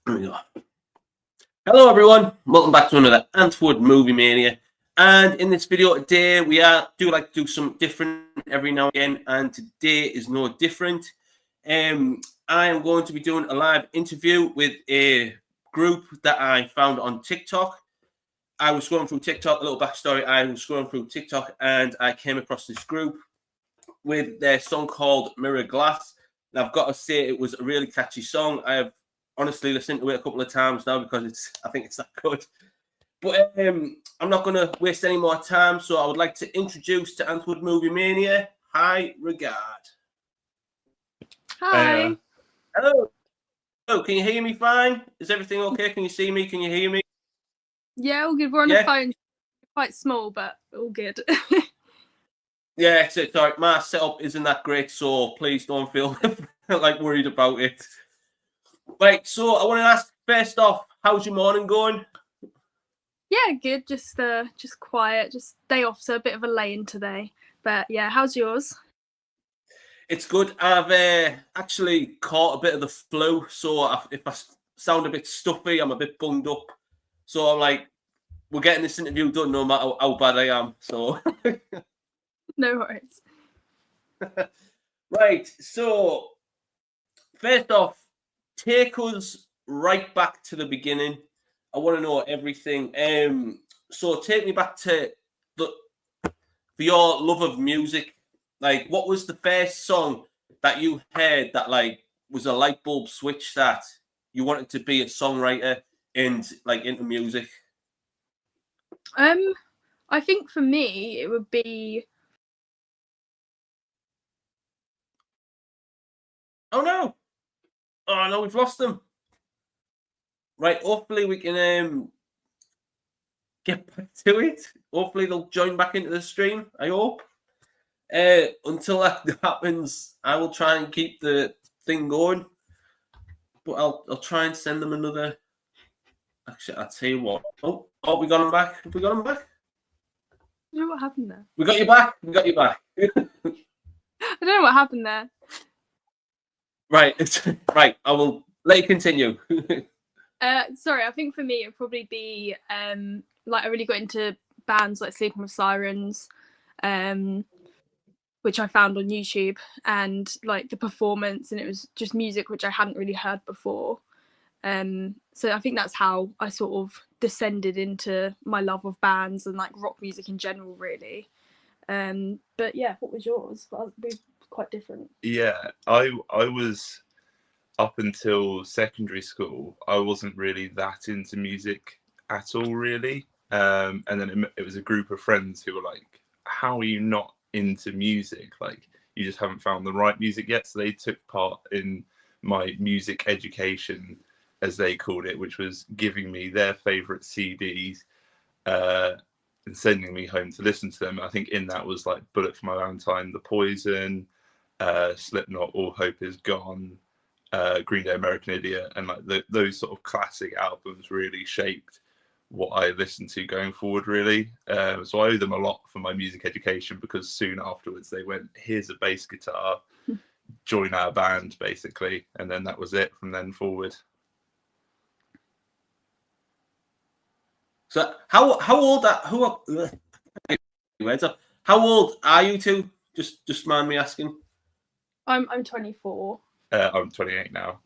There we go. Hello everyone, welcome back to another Antwoord Movie Mania. And in this video today, we do like to do something different every now and again, and today is no different. I am going to be doing a live interview with a group that I found on TikTok. I was scrolling through TikTok, a little backstory. I was scrolling through TikTok and I came across this group with their song called Mirror Glass. And I've got to say, it was a really catchy song. I have honestly listened to it a couple of times now because I think it's that good. But I'm not going to waste any more time, so I would like to introduce to Antwoord Movie Mania, High Regard. Hi. Hello. Hello, can you hear me fine? Is everything okay? Can you see me? Can you hear me? Yeah, all good. We're on a phone, quite small, but all good. Yeah, it's all right. My setup isn't that great, so please don't feel like worried about it. Right, so I want to ask first off, how's your morning going? Yeah, good. Just quiet. Just day off, so a bit of a lay-in today. But yeah, how's yours? It's good. I've actually caught a bit of the flu, so if I sound a bit stuffy, I'm a bit bunged up. So I'm like, we're getting this interview done no matter how bad I am. So No worries. Right, so first off, take us right back to the beginning. I want to know everything. So take me back to for your love of music. Like, what was the first song that you heard that like was a light bulb switch that you wanted to be a songwriter and like into music? I think for me it would be. Oh no! Oh no, we've lost them. Right, hopefully we can get back to it. Hopefully they'll join back into the stream. I hope. Until that happens, I will try and keep the thing going. But I'll try and send them another. Actually, I'll tell you what. Oh, we got them back. Have we got them back? I don't know what happened there. We got you back. We got you back. I don't know what happened there. Right, right. I will let you continue. Sorry, I think for me it'd probably be like I really got into bands like Sleeping with Sirens, which I found on YouTube, and like the performance, and it was just music which I hadn't really heard before. So I think that's how I sort of descended into my love of bands and like rock music in general, really. But yeah, what was yours? Well, it'd be quite different. Yeah, I was up until secondary school. I wasn't really that into music at all, really. And then it was a group of friends who were like, "How are you not into music? Like, you just haven't found the right music yet." So they took part in my music education, as they called it, which was giving me their favorite CDs and sending me home to listen to them. I think in that was like Bullet for My Valentine, The Poison, Slipknot, All Hope Is Gone, Green Day, American Idiot, and like those sort of classic albums really shaped what I listened to going forward, really. So I owe them a lot for my music education, because soon afterwards they went, "Here's a bass guitar, join our band," basically, and then that was it from then forward. So how old are you two? Just mind me asking. I'm 24. I'm 28 now.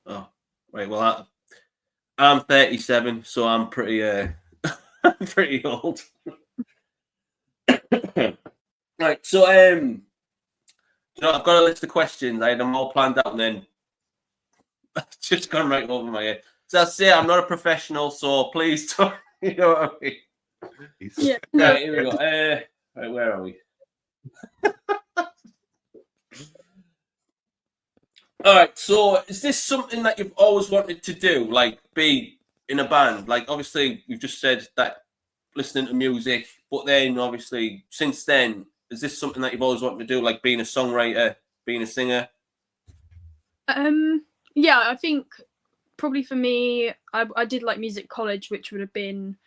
Oh, right. Well, I'm 37, so I'm pretty I'm pretty old. Right. So I've got a list of questions. I had them all planned out, and then it's just gone right over my head. So I'll say I'm not a professional, so please don't. You know what I mean? Yeah. Right, here we go. Right, where are we? All right. So is this something that you've always wanted to do, like be in a band? Like, obviously, you've just said that listening to music, but then obviously since then, is this something that you've always wanted to do, like being a songwriter, being a singer? Yeah, I think probably for me, I did like music college, which would have been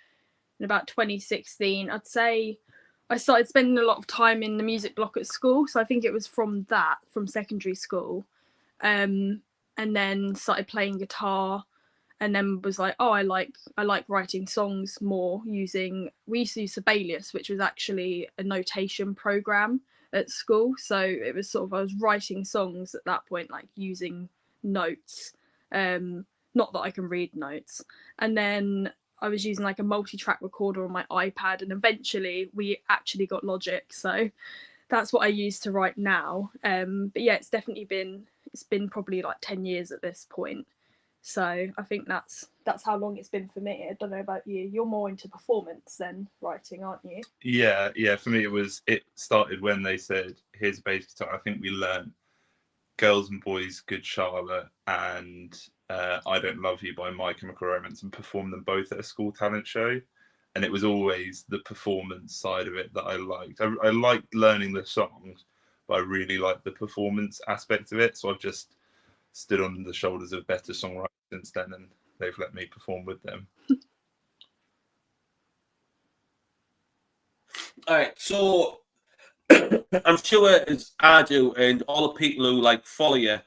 in about 2016. I'd say I started spending a lot of time in the music block at school, so I think it was from secondary school. and then started playing guitar, and then was like, oh, I like writing songs more using. We used to use Sibelius, which was actually a notation program at school. So it was sort of, I was writing songs at that point, like using notes. Not that I can read notes. And then I was using like a multi-track recorder on my iPad, and eventually we actually got Logic. So that's what I use to write now. But yeah, it's been probably like 10 years at this point. So I think that's how long it's been for me. I don't know about you. You're more into performance than writing, aren't you? Yeah. For me, it started when they said, "Here's a bass guitar." I think we learned "Girls and Boys," "Good Charlotte," and "I Don't Love You" by My Chemical Romance, and performed them both at a school talent show. And it was always the performance side of it that I liked. I liked learning the songs, but I really liked the performance aspect of it. So I've just stood on the shoulders of better songwriters since then, and they've let me perform with them. All right, so I'm sure as I do, and all the people who like follow you,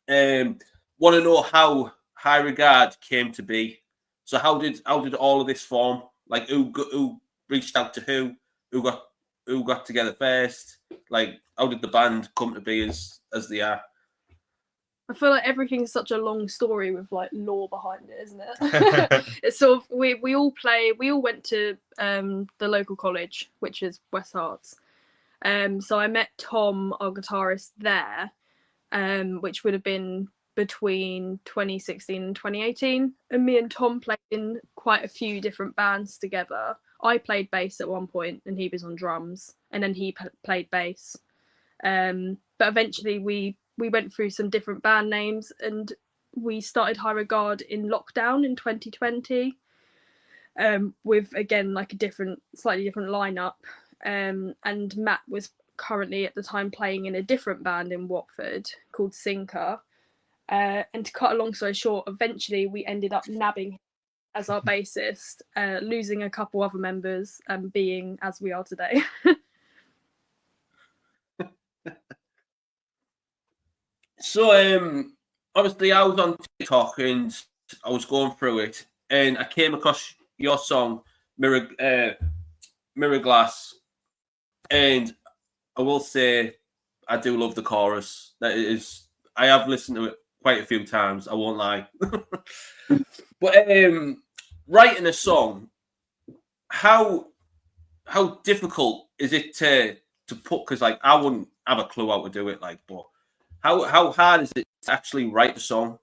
want to know how High Regard came to be. So how did all of this form? Like who reached out to who got together first? Like how did the band come to be as they are? I feel like everything's such a long story with like lore behind it, isn't it? It's sort of we all went to the local college, which is West Herts. So I met Tom, our guitarist, there, which would have been between 2016 and 2018. And me and Tom played in quite a few different bands together. I played bass at one point, and he was on drums, and then he played bass. But eventually we went through some different band names, and we started High Regard in lockdown in 2020, with again like a slightly different lineup. And Matt was currently at the time playing in a different band in Watford called Sinker. And to cut a long story short, eventually we ended up nabbing him as our bassist, losing a couple other members, and being as we are today. So obviously I was on TikTok and I was going through it, and I came across your song Mirror Glass, and I will say I do love the chorus. I have listened to it quite a few times. I won't lie. But writing a song, how difficult is it to put? Because like I wouldn't have a clue how to do it. Like, but how hard is it to actually write a song?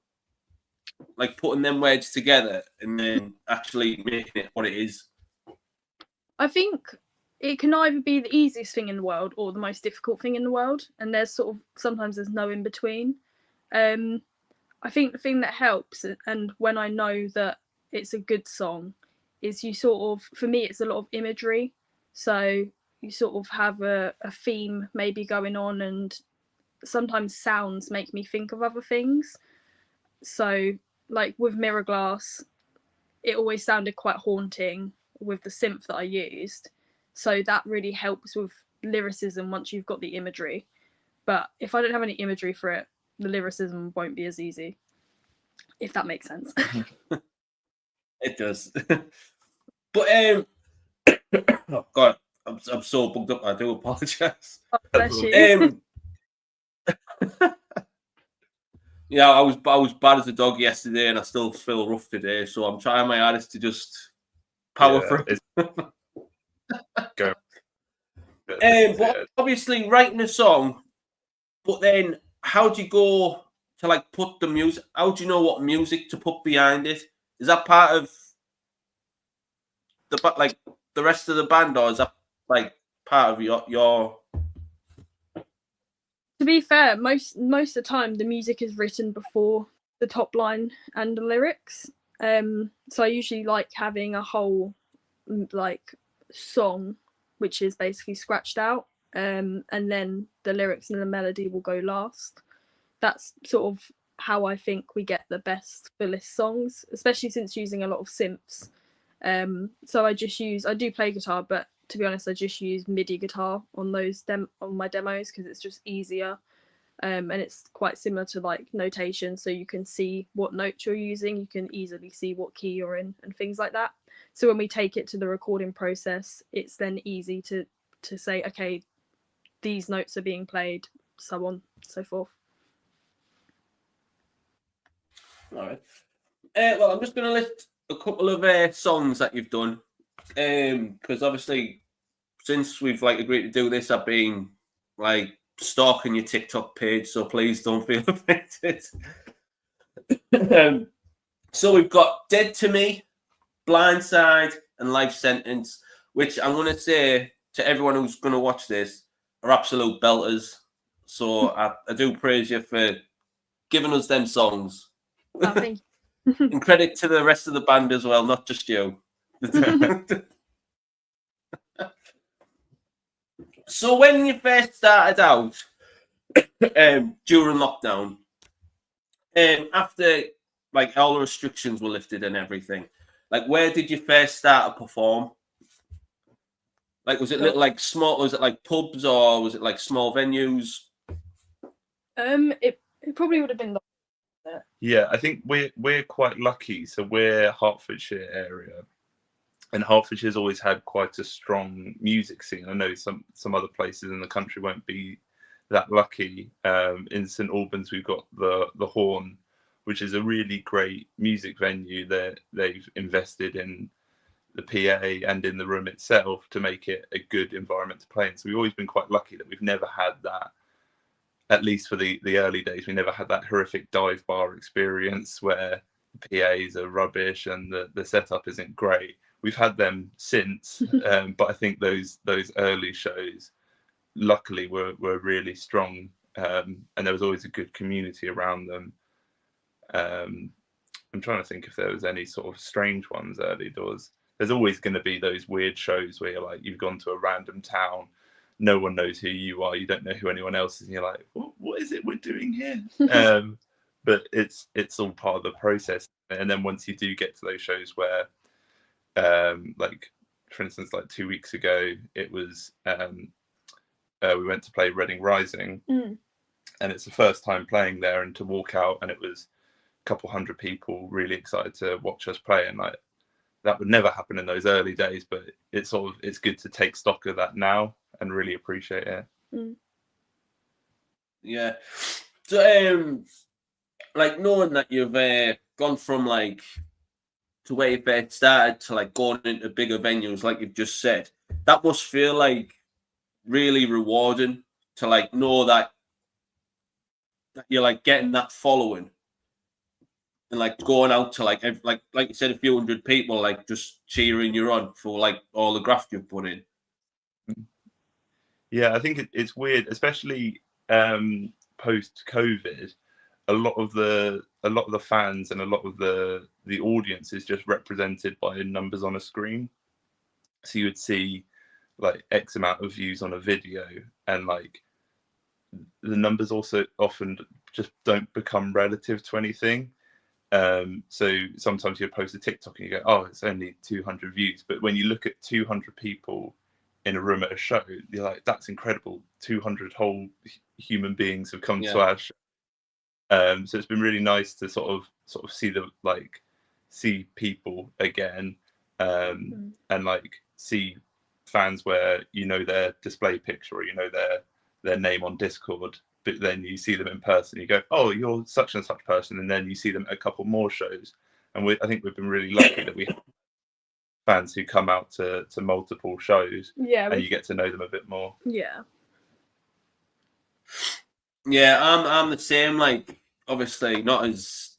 Like putting them words together and then actually making it what it is. I think it can either be the easiest thing in the world or the most difficult thing in the world, and sometimes there's no in between. I think the thing that helps, and when I know that it's a good song, is for me it's a lot of imagery. So you sort of have a theme maybe going on, and sometimes sounds make me think of other things. So like with Mirror Glass, it always sounded quite haunting with the synth that I used. So that really helps with lyricism once you've got the imagery. But if I don't have any imagery for it, the lyricism won't be as easy, if that makes sense. It does. But oh god, I'm so bugged up. I do apologize. Oh, bless you. Yeah, I was bad as a dog yesterday, and I still feel rough today. So I'm trying my hardest to just power through. Go. But obviously, writing a song, but then how do you go to like put the music? How do you know what music to put behind it? Is that part of the rest of the band, or is that like part of your? To be fair, most of the time the music is written before the top line and the lyrics. So I usually like having a whole like song which is basically scratched out, and then the lyrics and the melody will go last. That's sort of how I think we get the best fullest songs, especially since using a lot of synths. So I do play guitar, but to be honest, I just use MIDI guitar on on my demos because it's just easier. and it's quite similar to like notation, so you can see what notes you're using, you can easily see what key you're in and things like that. So when we take it to the recording process, it's then easy to say, okay, these notes are being played, so on, so forth. All right. Well, I'm just going to list a couple of songs that you've done, because obviously, since we've like agreed to do this, I've been like stalking your TikTok page, so please don't feel offended. So we've got "Dead to Me," "Blindside," and "Life Sentence," which I'm going to say to everyone who's going to watch this are absolute belters. So I do praise you for giving us them songs. Oh, thank you. And credit to the rest of the band as well, not just you. So when you first started out during lockdown, after like all the restrictions were lifted and everything, like where did you first start to perform? Like was it little like small? Was it like pubs or was it like small venues? It probably would have been. Yeah, I think we're quite lucky. So we're Hertfordshire area, and Hertfordshire's always had quite a strong music scene. I know some other places in the country won't be that lucky. In St Albans, we've got the Horn, which is a really great music venue. They've invested in the PA and in the room itself to make it a good environment to play in. So we've always been quite lucky that we've never had that. At least for the early days, we never had that horrific dive bar experience where the PAs are rubbish and the setup isn't great. We've had them since, but I think those early shows, luckily, were really strong, and there was always a good community around them. I'm trying to think if there was any sort of strange ones early doors. There's always going to be those weird shows where you're like, you've gone to a random town, no one knows who you are, you don't know who anyone else is, and you're like, what is it we're doing here? But it's all part of the process. And then once you do get to those shows where, like for instance, like 2 weeks ago, it was we went to play Reading Rising, and it's the first time playing there, and to walk out and it was a couple hundred people really excited to watch us play, and like that would never happen in those early days, but it's good to take stock of that now and really appreciate it. Yeah. So like knowing that you've gone from like to where you first started to like going into bigger venues, like you've just said, that must feel like really rewarding to like know that you're like getting that following and like going out to like you said, a few hundred people like just cheering you on for like all the graft you've put in. Yeah, I think it's weird, especially post COVID. A lot of the fans and a lot of the audience is just represented by numbers on a screen. So you would see like X amount of views on a video, and like the numbers also often just don't become relative to anything. So sometimes you post a TikTok and you go, oh, it's only 200 views. But when you look at 200 people in a room at a show, you're like, that's incredible. 200 whole human beings have come to our show. So it's been really nice to sort of see people again, and like see fans where you know their display picture or you know their name on Discord, but then you see them in person, you go, oh, you're such and such person, and then you see them at a couple more shows. And I think we've been really lucky that we have fans who come out to multiple shows, and you get to know them a bit more. Yeah, I'm the same. Like, obviously, not as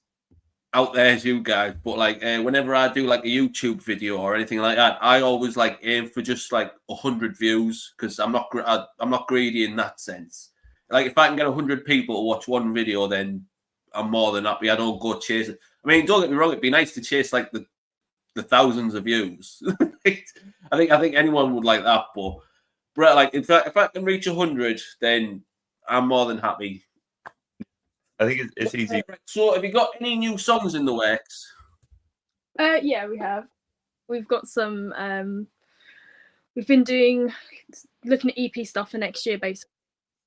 out there as you guys, but like whenever I do like a YouTube video or anything like that, I always like aim for just like 100 views because I'm not greedy in that sense. Like, if I can get 100 people to watch one video, then I'm more than happy. I don't go chasing. I mean, don't get me wrong; it'd be nice to chase like the thousands of views. I think anyone would like that, but like if I can reach 100, then I'm more than happy. I think it's easy. So, have you got any new songs in the works? Yeah, we have. We've got some. We've been looking at EP stuff for next year, basically.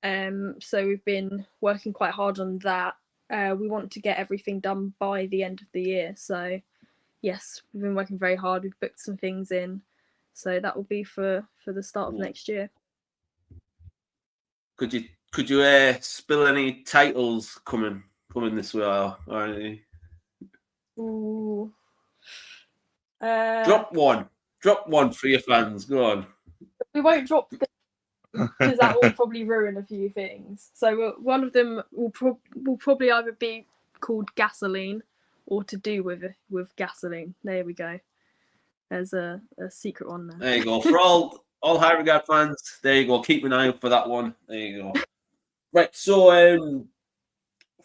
So we've been working quite hard on that. We want to get everything done by the end of the year. So yes, we've been working very hard. We've booked some things in. So that will be for the start of next year. Could you spill any titles coming this way or anything? Ooh. Drop one for your fans. Go on. We won't drop because that will probably ruin a few things. So one of them will probably either be called Gasoline or to do with gasoline. There we go. There's a secret one there. There you go. For all High Regard fans, there you go. Keep an eye out for that one. There you go. Right. So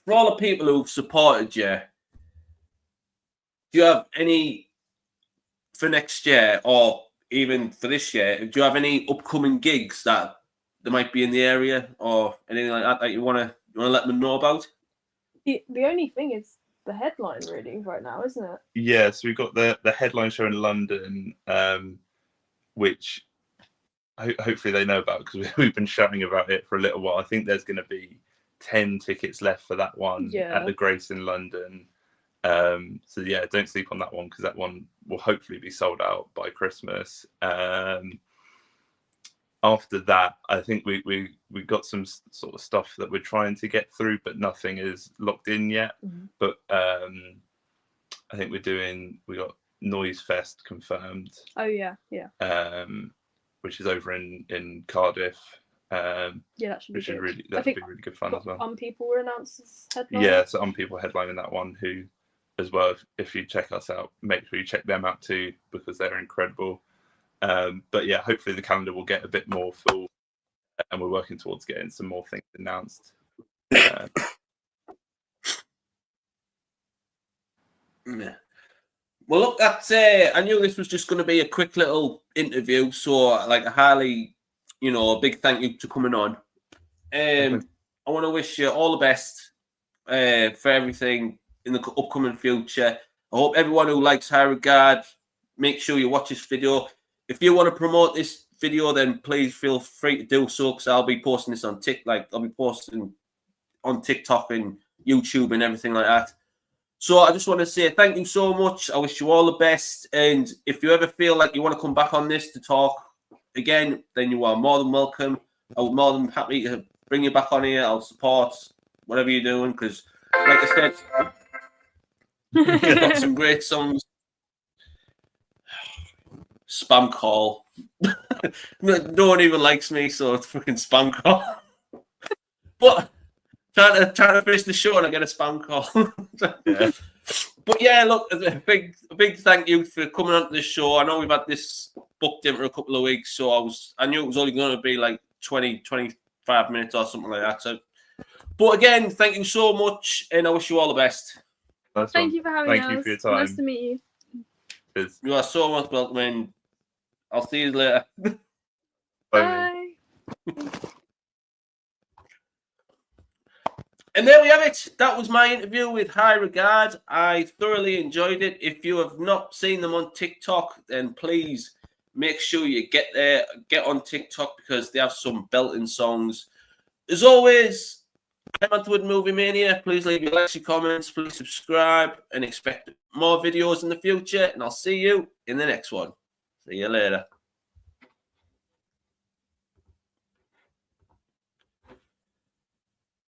for all the people who've supported you, do you have any for next year or even for this year? Do you have any upcoming gigs that there might be in the area or anything like that you want to let them know about? The only thing is the headline really right now, isn't it? Yeah, so we've got the headline show in London, which hopefully they know about because we've been shouting about it for a little while. I think there's going to be 10 tickets left for that one at the Grace in London. So yeah, don't sleep on that one because that one will hopefully be sold out by Christmas. After that, I think we got some sort of stuff that we're trying to get through, but nothing is locked in yet. Mm-hmm. But I think we got Noise Fest confirmed. Oh yeah. Which is over in Cardiff. Yeah, that should be good. That'd be really good fun as well. People were announced as headliners. Yeah, so people headlining that one who, as well, if you check us out, make sure you check them out too because they're incredible. But yeah, hopefully the calendar will get a bit more full, and we're working towards getting some more things announced. Yeah. Well, look, that's I knew this was just going to be a quick little interview, so like a highly, a big thank you to coming on. I want to wish you all the best for everything in the upcoming future. I hope everyone who likes High Regard, make sure you watch this video. If you want to promote this video, then please feel free to do so because I'll be posting this on TikTok. I'll be posting on TikTok and YouTube and everything like that. So I just want to say thank you so much. I wish you all the best. And if you ever feel like you want to come back on this to talk again, then you are more than welcome. I'm more than happy to bring you back on here. I'll support whatever you're doing because, like I said, you've got some great songs. Spam call. No one even likes me, so it's fucking spam call. But trying to finish the show and I get a spam call. Yeah. But yeah, look, a big thank you for coming on to the show. I know we've had this booked in for a couple of weeks, so I knew it was only going to be like 20-25 minutes or something like that. So, but again, thank you so much, and I wish you all the best. Thank you for having us. Thank you for your time. Nice to meet you. Cheers. You are so much welcome, and I'll see you later. Bye. And there we have it. That was my interview with High Regard. I thoroughly enjoyed it. If you have not seen them on TikTok, then please make sure you get on TikTok because they have some belting songs. As always, I'm Antwood Movie Mania. Please leave your likes, your comments, please subscribe, and expect more videos in the future. And I'll see you in the next one. See you later.